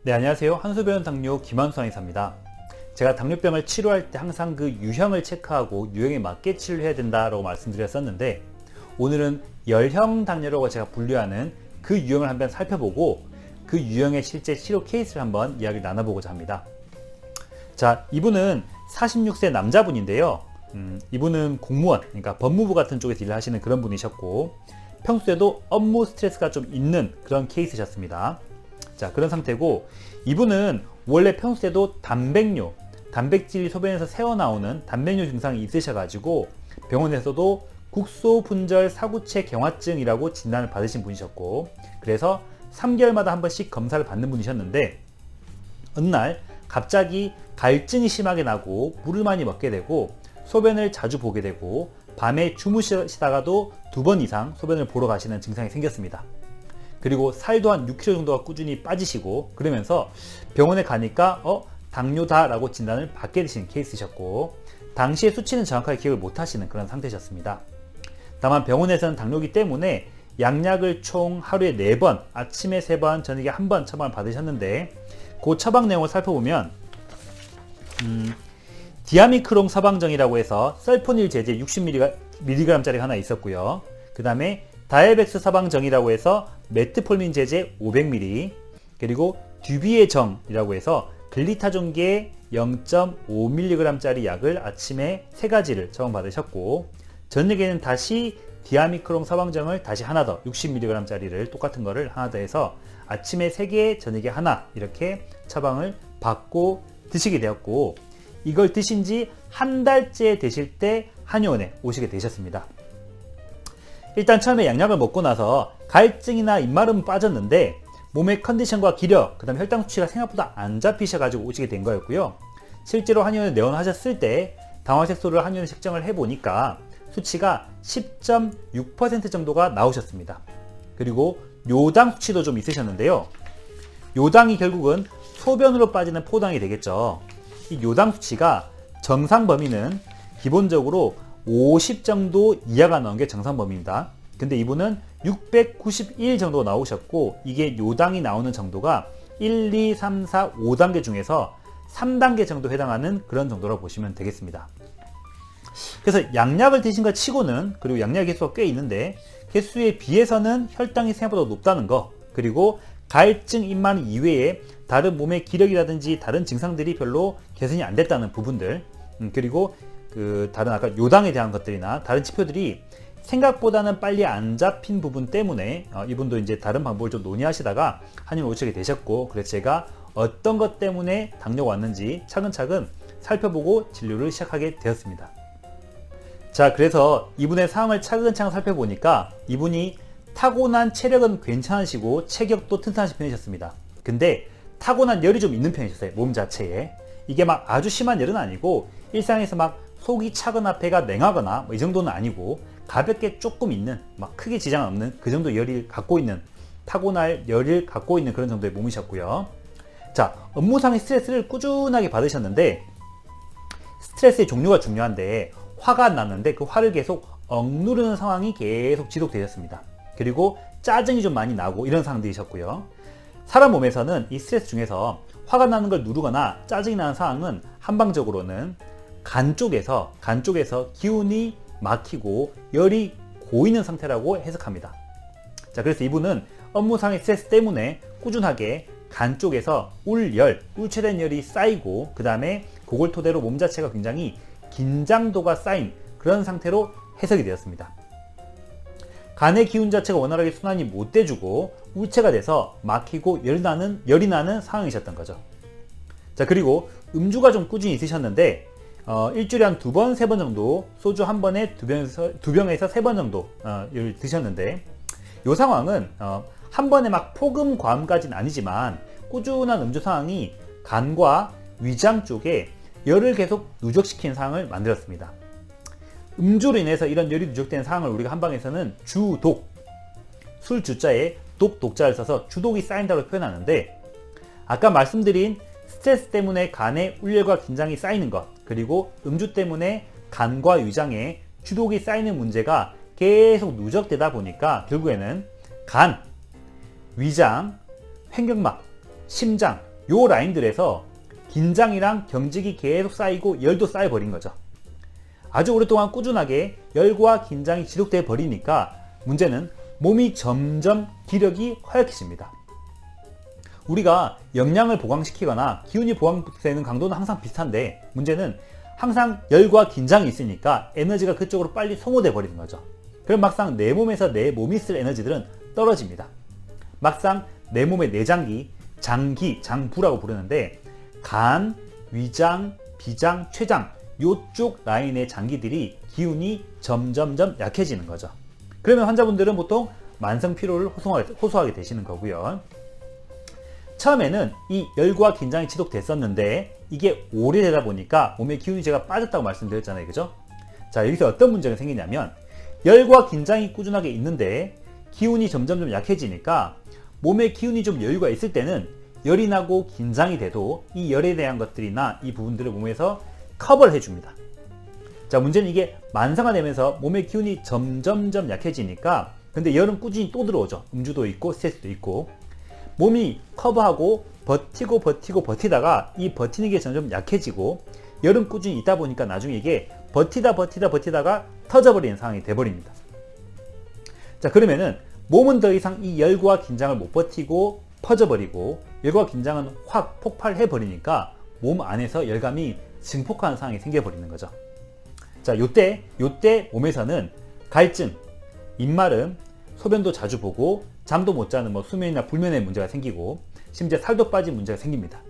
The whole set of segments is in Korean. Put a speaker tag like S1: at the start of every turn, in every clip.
S1: 네, 안녕하세요. 한수병원 당뇨 김한수 의사입니다. 제가 당뇨병을 치료할 때 항상 그 유형을 체크하고 유형에 맞게 치료해야 된다라고 말씀드렸었는데, 오늘은 열형 당뇨라고 제가 분류하는 그 유형을 한번 살펴보고 그 유형의 실제 치료 케이스를 한번 이야기를 나눠보고자 합니다. 자, 이분은 46세 남자분인데요. 이분은 공무원, 그러니까 법무부 같은 쪽에서 일을 하시는 그런 분이셨고, 평소에도 업무 스트레스가 좀 있는 그런 케이스셨습니다. 자, 그런 상태고, 이분은 원래 평소에도 단백뇨, 단백질이 소변에서 새어나오는 단백뇨 증상이 있으셔가지고 병원에서도 국소분절 사구체 경화증이라고 진단을 받으신 분이셨고, 그래서 3개월마다 한 번씩 검사를 받는 분이셨는데, 어느 날 갑자기 갈증이 심하게 나고 물을 많이 먹게 되고 소변을 자주 보게 되고 밤에 주무시다가도 2번 이상 소변을 보러 가시는 증상이 생겼습니다. 그리고 살도 한 6kg 정도가 꾸준히 빠지시고, 그러면서 병원에 가니까 당뇨다 라고 진단을 받게 되신 케이스셨고, 당시의 수치는 정확하게 기억을 못 하시는 그런 상태셨습니다. 다만 병원에서는 당뇨기 때문에 양약을 총 하루에 4번, 아침에 3번, 저녁에 1번 처방을 받으셨는데, 그 처방 내용을 살펴보면 디아미크롱 서방정이라고 해서 설포닐 제제 60mg짜리 하나 있었고요. 그 다음에 다이백스 서방정이라고 해서 메트폴민 제제 500mg, 그리고 듀비의 정이라고 해서 글리타존계 0.5mg짜리 약을 아침에 3가지를 처방받으셨고, 저녁에는 다시 디아미크롱 서방정을 다시 하나 더 60mg짜리를 똑같은 거를 하나 더 해서 아침에 3개, 저녁에 하나 이렇게 처방을 받고 드시게 되었고, 이걸 드신 지 한 달째 되실 때 한의원에 오시게 되셨습니다. 일단 처음에 양약을 먹고 나서 갈증이나 입마름은 빠졌는데 몸의 컨디션과 기력, 그 다음에 혈당 수치가 생각보다 안 잡히셔가지고 오시게 된 거였고요. 실제로 한의원에 내원하셨을 때 당화색소를 한의원에 측정을 해보니까 수치가 10.6% 정도가 나오셨습니다. 그리고 요당 수치도 좀 있으셨는데요. 요당이 결국은 소변으로 빠지는 포당이 되겠죠. 이 요당 수치가 정상 범위는 기본적으로 50 정도 이하가 나온 게 정상 범위입니다. 근데 이분은 691 정도 나오셨고, 이게 요당이 나오는 정도가 1, 2, 3, 4, 5단계 중에서 3단계 정도 해당하는 그런 정도라고 보시면 되겠습니다. 그래서 양약을 드신 것 치고는, 그리고 양약 개수가 꽤 있는데 개수에 비해서는 혈당이 생각보다 높다는 거, 그리고 갈증, 입마름 이외에 다른 몸의 기력이라든지 다른 증상들이 별로 개선이 안 됐다는 부분들, 그리고 다른 아까 요당에 대한 것들이나 다른 지표들이 생각보다는 빨리 안 잡힌 부분 때문에 이분도 이제 다른 방법을 좀 논의하시다가 한의원 오시게 되셨고, 그래서 제가 어떤 것 때문에 당뇨가 왔는지 차근차근 살펴보고 진료를 시작하게 되었습니다. 자, 그래서 이분의 상황을 차근차근 살펴보니까 이분이 타고난 체력은 괜찮으시고 체격도 튼튼하신 편이셨습니다. 근데 타고난 열이 좀 있는 편이셨어요. 몸 자체에. 이게 막 아주 심한 열은 아니고 일상에서 막 속이 차거나 배가 냉하거나 뭐 이 정도는 아니고 가볍게 조금 있는, 막 크게 지장 없는 그 정도 열을 갖고 있는, 타고날 열을 갖고 있는 그런 정도의 몸이셨고요. 자, 업무상의 스트레스를 꾸준하게 받으셨는데, 스트레스의 종류가 중요한데 화가 났는데 그 화를 계속 억누르는 상황이 계속 지속되셨습니다. 그리고 짜증이 좀 많이 나고 이런 상황들이셨고요. 사람 몸에서는 이 스트레스 중에서 화가 나는 걸 누르거나 짜증이 나는 상황은 한방적으로는 간 쪽에서 기운이 막히고 열이 고이는 상태라고 해석합니다. 자, 그래서 이분은 업무상의 스트레스 때문에 꾸준하게 간 쪽에서 울체된 열이 쌓이고, 그 다음에 그걸 토대로 몸 자체가 굉장히 긴장도가 쌓인 그런 상태로 해석이 되었습니다. 간의 기운 자체가 원활하게 순환이 못 돼주고 울체가 돼서 막히고 열이 나는 상황이셨던 거죠. 자, 그리고 음주가 좀 꾸준히 있으셨는데 일주일에 한 2번, 3번 정도 소주 한 번에 2병에서 3번 정도를 드셨는데, 이 상황은 한 번에 막 폭음 과음까지는 아니지만 꾸준한 음주 상황이 간과 위장 쪽에 열을 계속 누적시키는 상황을 만들었습니다. 음주로 인해서 이런 열이 누적되는 상황을 우리가 한방에서는 주독, 술 주자에 독자를 써서 주독이 쌓인다고 표현하는데, 아까 말씀드린 스트레스 때문에 간에 울열과 긴장이 쌓이는 것, 그리고 음주 때문에 간과 위장에 주독이 쌓이는 문제가 계속 누적되다 보니까 결국에는 간, 위장, 횡격막, 심장 요 라인들에서 긴장이랑 경직이 계속 쌓이고 열도 쌓여버린 거죠. 아주 오랫동안 꾸준하게 열과 긴장이 지속돼 버리니까 문제는 몸이 점점 기력이 허약해집니다. 우리가 영양을 보강시키거나 기운이 보강되는 강도는 항상 비슷한데 문제는 항상 열과 긴장이 있으니까 에너지가 그쪽으로 빨리 소모돼 버리는 거죠. 그럼 막상 내 몸에서 내 몸이 쓸 에너지들은 떨어집니다. 막상 내 몸의 내장기, 장기, 장부라고 부르는데 간, 위장, 비장, 췌장 요쪽 라인의 장기들이 기운이 점점점 약해지는 거죠. 그러면 환자분들은 보통 만성 피로를 호소하게 되시는 거고요. 처음에는 이 열과 긴장이 지속됐었는데 이게 오래되다 보니까 몸의 기운이 제가 빠졌다고 말씀드렸잖아요. 그죠? 자, 여기서 어떤 문제가 생기냐면 열과 긴장이 꾸준하게 있는데 기운이 점점 약해지니까 몸의 기운이 좀 여유가 있을 때는 열이 나고 긴장이 돼도 이 열에 대한 것들이나 이 부분들을 몸에서 커버를 해줍니다. 자, 문제는 이게 만성화되면서 몸의 기운이 점점점 약해지니까 근데 열은 꾸준히 또 들어오죠. 음주도 있고 스트레스도 있고 몸이 커버하고 버티다가 이 버티는 게 점점 약해지고 열은 꾸준히 있다 보니까 나중에 이게 버티다가 터져버리는 상황이 돼버립니다. 자, 그러면은 몸은 더 이상 이 열과 긴장을 못 버티고 퍼져버리고 열과 긴장은 확 폭발해버리니까 몸 안에서 열감이 증폭하는 상황이 생겨버리는 거죠. 자, 요때 몸에서는 갈증, 입마름, 소변도 자주 보고 잠도 못 자는 수면이나 불면의 문제가 생기고 심지어 살도 빠진 문제가 생깁니다.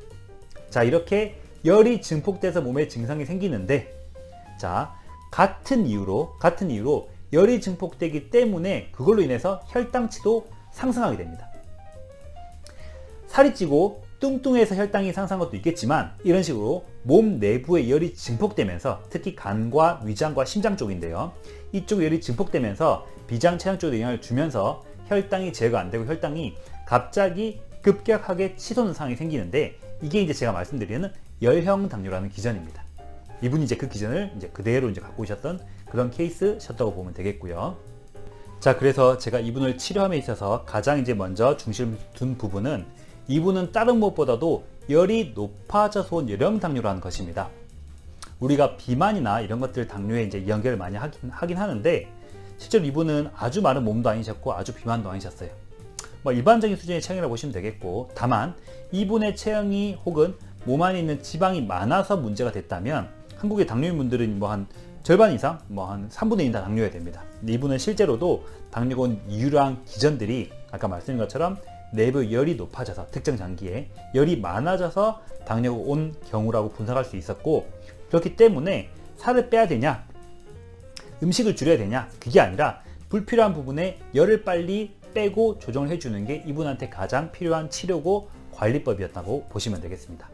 S1: 자, 이렇게 열이 증폭돼서 몸에 증상이 생기는데 자, 같은 이유로 열이 증폭되기 때문에 그걸로 인해서 혈당치도 상승하게 됩니다. 살이 찌고 뚱뚱해서 혈당이 상승한 것도 있겠지만 이런 식으로 몸 내부의 열이 증폭되면서 특히 간과 위장과 심장 쪽인데요. 이쪽 열이 증폭되면서 비장, 췌장 쪽에 영향을 주면서 혈당이 제어가 안 되고 혈당이 갑자기 급격하게 치솟는 상황이 생기는데 이게 이제 제가 말씀드리는 열형 당뇨라는 기전입니다. 이분이 이제 그 기전을 이제 그대로 이제 갖고 오셨던 그런 케이스셨다고 보면 되겠고요. 자, 그래서 제가 이분을 치료함에 있어서 가장 이제 먼저 중심을 둔 부분은 이분은 다른 무엇보다도 열이 높아져서 온 열형 당뇨라는 것입니다. 우리가 비만이나 이런 것들 당뇨에 이제 연결을 많이 하긴 하는데 실제로 이분은 아주 마른 몸도 아니셨고 아주 비만도 아니셨어요. 일반적인 수준의 체형이라고 보시면 되겠고 다만 이분의 체형이 혹은 몸 안에 있는 지방이 많아서 문제가 됐다면 한국의 당뇨인 분들은 한 절반 이상 한 3분의 1 다 당뇨여야 됩니다. 이분은 실제로도 당뇨가 온 이유랑 기전들이 아까 말씀드린 것처럼 내부 열이 높아져서 특정 장기에 열이 많아져서 당뇨가 온 경우라고 분석할 수 있었고 그렇기 때문에 살을 빼야 되냐 음식을 줄여야 되냐 그게 아니라 불필요한 부분에 열을 빨리 빼고 조정을 해주는 게 이분한테 가장 필요한 치료고 관리법이었다고 보시면 되겠습니다.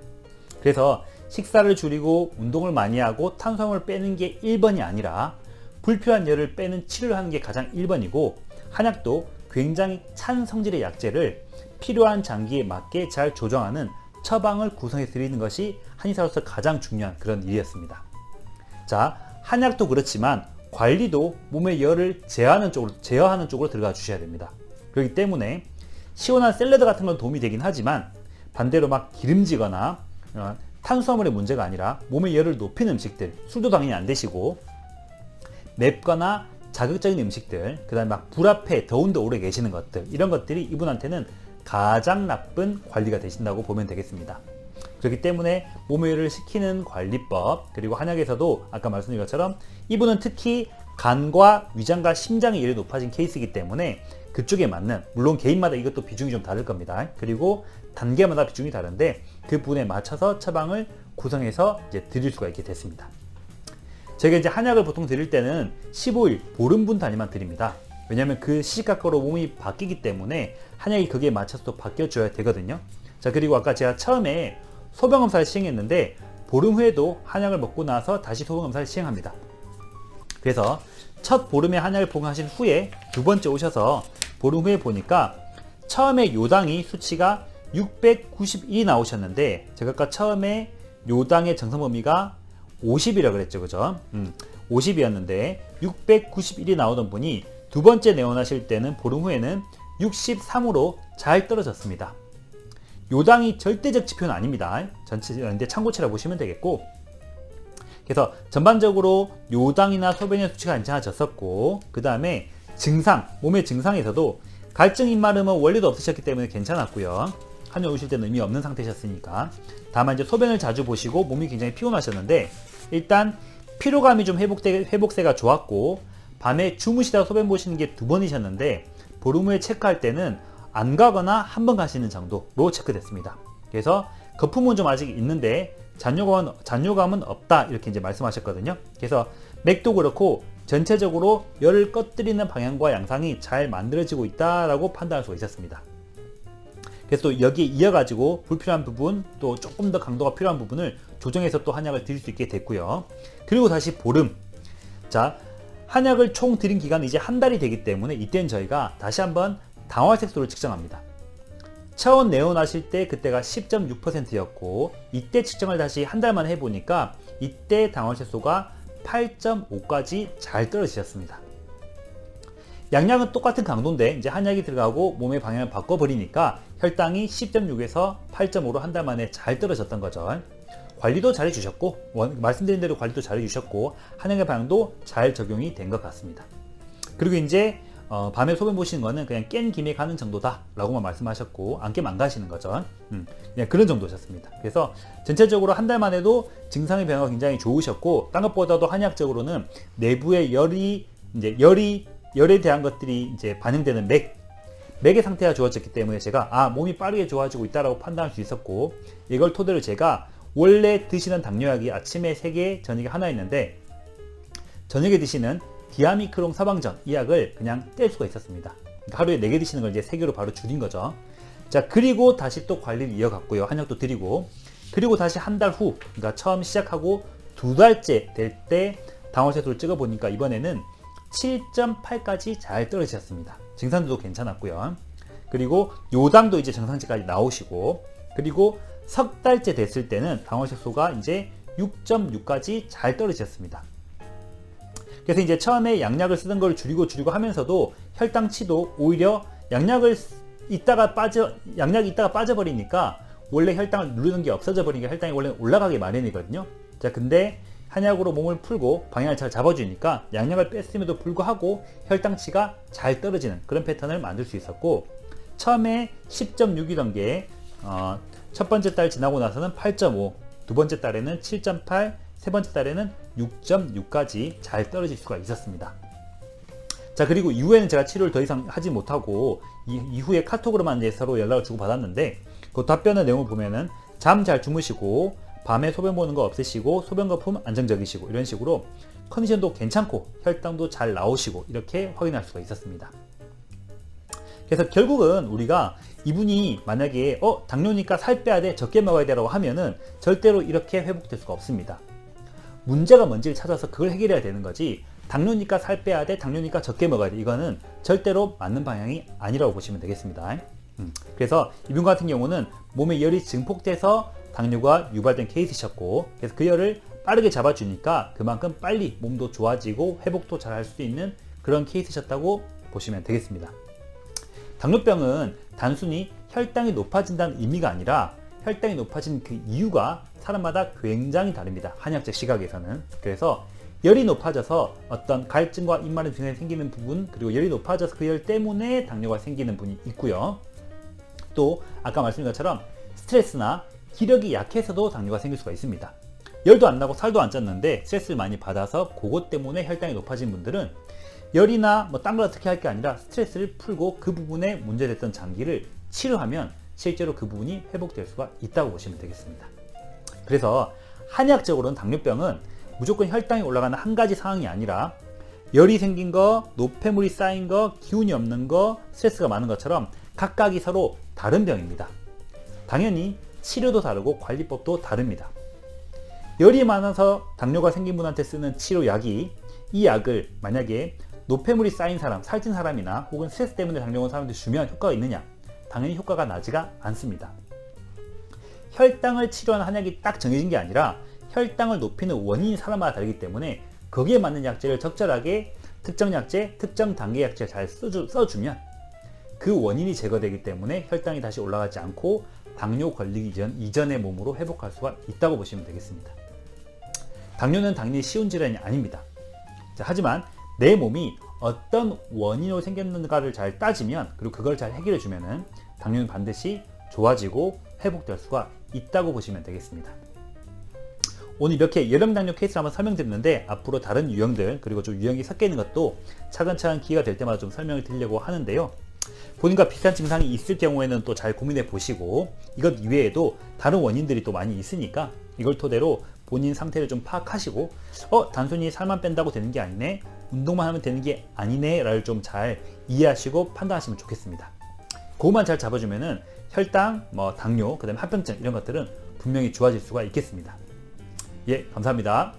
S1: 그래서 식사를 줄이고 운동을 많이 하고 탄수화물을 빼는 게 1번이 아니라 불필요한 열을 빼는 치료를 하는 게 가장 1번이고 한약도 굉장히 찬 성질의 약재를 필요한 장기에 맞게 잘 조정하는 처방을 구성해 드리는 것이 한의사로서 가장 중요한 그런 일이었습니다. 자, 한약도 그렇지만 관리도 몸의 열을 제어하는 쪽으로 들어가 주셔야 됩니다. 그렇기 때문에 시원한 샐러드 같은 건 도움이 되긴 하지만 반대로 막 기름지거나 탄수화물의 문제가 아니라 몸의 열을 높이는 음식들, 술도 당연히 안 드시고 맵거나 자극적인 음식들, 그 다음에 막 불 앞에 더운데 오래 계시는 것들 이런 것들이 이분한테는 가장 나쁜 관리가 되신다고 보면 되겠습니다. 그렇기 때문에 몸의 열을 식히는 관리법 그리고 한약에서도 아까 말씀드린 것처럼 이분은 특히 간과 위장과 심장의 열이 높아진 케이스이기 때문에 그쪽에 맞는 물론 개인마다 이것도 비중이 좀 다를 겁니다. 그리고 단계마다 비중이 다른데 그 부분에 맞춰서 처방을 구성해서 이제 드릴 수가 있게 됐습니다. 제가 이제 한약을 보통 드릴 때는 15일 보름분 단위만 드립니다. 왜냐하면 그 시시각각으로 몸이 바뀌기 때문에 한약이 거기에 맞춰서 또 바뀌어줘야 되거든요. 자, 그리고 아까 제가 처음에 소변검사를 시행했는데 보름 후에도 한약을 먹고 나서 다시 소변검사를 시행합니다. 그래서 첫 보름에 한약을 복용하신 후에 두 번째 오셔서 보름 후에 보니까 처음에 요당이 수치가 691이 나오셨는데 제가 아까 처음에 요당의 정상 범위가 50이라고 그랬죠. 그죠? 50이었는데 691이 나오던 분이 두 번째 내원하실 때는 보름 후에는 63으로 잘 떨어졌습니다. 요당이 절대적 지표는 아닙니다. 전체 참고치라 보시면 되겠고, 그래서 전반적으로 요당이나 소변의 수치가 괜찮아졌었고, 그 다음에 증상, 몸의 증상에서도 갈증, 입마름은 원래도 없으셨기 때문에 괜찮았고요. 한의원 오실 때는 의미 없는 상태셨으니까. 다만 이제 소변을 자주 보시고 몸이 굉장히 피곤하셨는데, 일단 피로감이 좀 회복세가 좋았고, 밤에 주무시다가 소변 보시는 게 2번이셨는데 보름 후에 체크할 때는 안 가거나 한 번 가시는 정도로 체크됐습니다. 그래서 거품은 좀 아직 있는데 잔뇨감은 없다, 이렇게 이제 말씀하셨거든요. 그래서 맥도 그렇고 전체적으로 열을 꺼뜨리는 방향과 양상이 잘 만들어지고 있다라고 판단할 수가 있었습니다. 그래서 또 여기에 이어가지고 불필요한 부분, 또 조금 더 강도가 필요한 부분을 조정해서 또 한약을 드릴 수 있게 됐고요. 그리고 다시 보름. 자, 한약을 총 드린 기간은 이제 한 달이 되기 때문에 이때는 저희가 다시 한번 당화색소를 측정합니다. 처음 내원하실 때 그때가 10.6%였고, 이때 측정을 다시 한 달만 해보니까 이때 당화색소가 8.5까지 잘 떨어지셨습니다. 양약은 똑같은 강도인데 이제 한약이 들어가고 몸의 방향을 바꿔버리니까 혈당이 10.6에서 8.5로 한 달 만에 잘 떨어졌던 거죠. 관리도 잘 해주셨고, 말씀드린 대로 관리도 잘 해주셨고, 한약의 방향도 잘 적용이 된 것 같습니다. 그리고 이제 밤에 소변 보시는 거는 그냥 깬 김에 가는 정도다 라고만 말씀하셨고, 안 깨면 안 가시는 거죠. 그냥 그런 정도셨습니다. 그래서 전체적으로 한 달만 해도 증상의 변화가 굉장히 좋으셨고, 딴 것보다도 한약적으로는 내부의 열에 대한 것들이 이제 반영되는 맥의 상태가 좋아졌기 때문에 제가 몸이 빠르게 좋아지고 있다라고 판단할 수 있었고, 이걸 토대로 제가 원래 드시는 당뇨약이 아침에 3개, 저녁에 하나 있는데, 저녁에 드시는 디아미크론 사방전 이 약을 그냥 뗄 수가 있었습니다. 그러니까 하루에 4개 드시는 걸 이제 3개로 바로 줄인 거죠. 자, 그리고 다시 또 관리를 이어갔고요. 한약도 드리고, 그리고 다시 한 달 후, 그러니까 처음 시작하고 2달째 될 때 당화색소를 찍어보니까 이번에는 7.8까지 잘 떨어지셨습니다. 증상도 괜찮았고요. 그리고 요당도 이제 정상치까지 나오시고, 그리고 석 달째 됐을 때는 당화색소가 이제 6.6까지 잘 떨어지셨습니다. 그래서 이제 처음에 양약을 쓰던 걸 줄이고 하면서도 혈당치도 오히려 양약이 있다가 빠져버리니까 원래 혈당을 누르는 게 없어져 버리니까 혈당이 원래 올라가기 마련이거든요. 자, 근데 한약으로 몸을 풀고 방향을 잘 잡아주니까 양약을 뺐음에도 불구하고 혈당치가 잘 떨어지는 그런 패턴을 만들 수 있었고, 처음에 10.6이던 게 첫 번째 달 지나고 나서는 8.5, 두 번째 달에는 7.8, 세 번째 달에는 6.6까지 잘 떨어질 수가 있었습니다. 자, 그리고 이후에는 제가 치료를 더 이상 하지 못하고 이후에 카톡으로만 이제 서로 연락을 주고 받았는데, 그 답변의 내용을 보면은 잠 잘 주무시고 밤에 소변 보는 거 없으시고 소변 거품 안정적이시고 이런 식으로 컨디션도 괜찮고 혈당도 잘 나오시고 이렇게 확인할 수가 있었습니다. 그래서 결국은 우리가 이분이 만약에 당뇨니까 살 빼야 돼, 적게 먹어야 돼 라고 하면은 절대로 이렇게 회복될 수가 없습니다. 문제가 뭔지를 찾아서 그걸 해결해야 되는 거지, 당뇨니까 살 빼야 돼, 당뇨니까 적게 먹어야 돼, 이거는 절대로 맞는 방향이 아니라고 보시면 되겠습니다. 그래서 이분 같은 경우는 몸에 열이 증폭돼서 당뇨가 유발된 케이스셨고, 그래서 그 열을 빠르게 잡아주니까 그만큼 빨리 몸도 좋아지고 회복도 잘 할 수 있는 그런 케이스셨다고 보시면 되겠습니다. 당뇨병은 단순히 혈당이 높아진다는 의미가 아니라 혈당이 높아진 그 이유가 사람마다 굉장히 다릅니다. 한의학적 시각에서는. 그래서 열이 높아져서 어떤 갈증과 입마름 증상이 생기는 부분, 그리고 열이 높아져서 그 열 때문에 당뇨가 생기는 분이 있고요. 또 아까 말씀드린 것처럼 스트레스나 기력이 약해서도 당뇨가 생길 수가 있습니다. 열도 안 나고 살도 안 쪘는데 스트레스를 많이 받아서 그것 때문에 혈당이 높아진 분들은 열이나 딴 걸 어떻게 할 게 아니라 스트레스를 풀고 그 부분에 문제됐던 장기를 치료하면 실제로 그 부분이 회복될 수가 있다고 보시면 되겠습니다. 그래서 한의학적으로는 당뇨병은 무조건 혈당이 올라가는 한 가지 상황이 아니라 열이 생긴 거, 노폐물이 쌓인 거, 기운이 없는 거, 스트레스가 많은 것처럼 각각이 서로 다른 병입니다. 당연히 치료도 다르고 관리법도 다릅니다. 열이 많아서 당뇨가 생긴 분한테 쓰는 치료약이, 이 약을 만약에 노폐물이 쌓인 사람, 살찐 사람이나 혹은 스트레스 때문에 당뇨가 온 사람한테 주면 효과가 있느냐? 당연히 효과가 나지가 않습니다. 혈당을 치료하는 한약이 딱 정해진 게 아니라 혈당을 높이는 원인이 사람마다 다르기 때문에 거기에 맞는 약제를 적절하게 특정 약제, 특정 단계 약제를 잘 써주면 그 원인이 제거되기 때문에 혈당이 다시 올라가지 않고 당뇨 걸리기 이전의 몸으로 회복할 수가 있다고 보시면 되겠습니다. 당뇨는 당연히 쉬운 질환이 아닙니다. 자, 하지만 내 몸이 어떤 원인으로 생겼는가를 잘 따지면, 그리고 그걸 잘 해결해 주면은 당뇨는 반드시 좋아지고 회복될 수가 있다고 보시면 되겠습니다. 오늘 이렇게 열형 당뇨 케이스를 한번 설명드렸는데, 앞으로 다른 유형들, 그리고 좀 유형이 섞여 있는 것도 차근차근 기회가 될 때마다 좀 설명을 드리려고 하는데요. 본인과 비슷한 증상이 있을 경우에는 또 잘 고민해 보시고, 이것 이외에도 다른 원인들이 또 많이 있으니까 이걸 토대로 본인 상태를 좀 파악하시고, 단순히 살만 뺀다고 되는 게 아니네, 운동만 하면 되는 게 아니네 라를 좀 잘 이해하시고 판단하시면 좋겠습니다. 그것만 잘 잡아주면은 혈당, 당뇨, 그 다음에 합병증 이런 것들은 분명히 좋아질 수가 있겠습니다. 예, 감사합니다.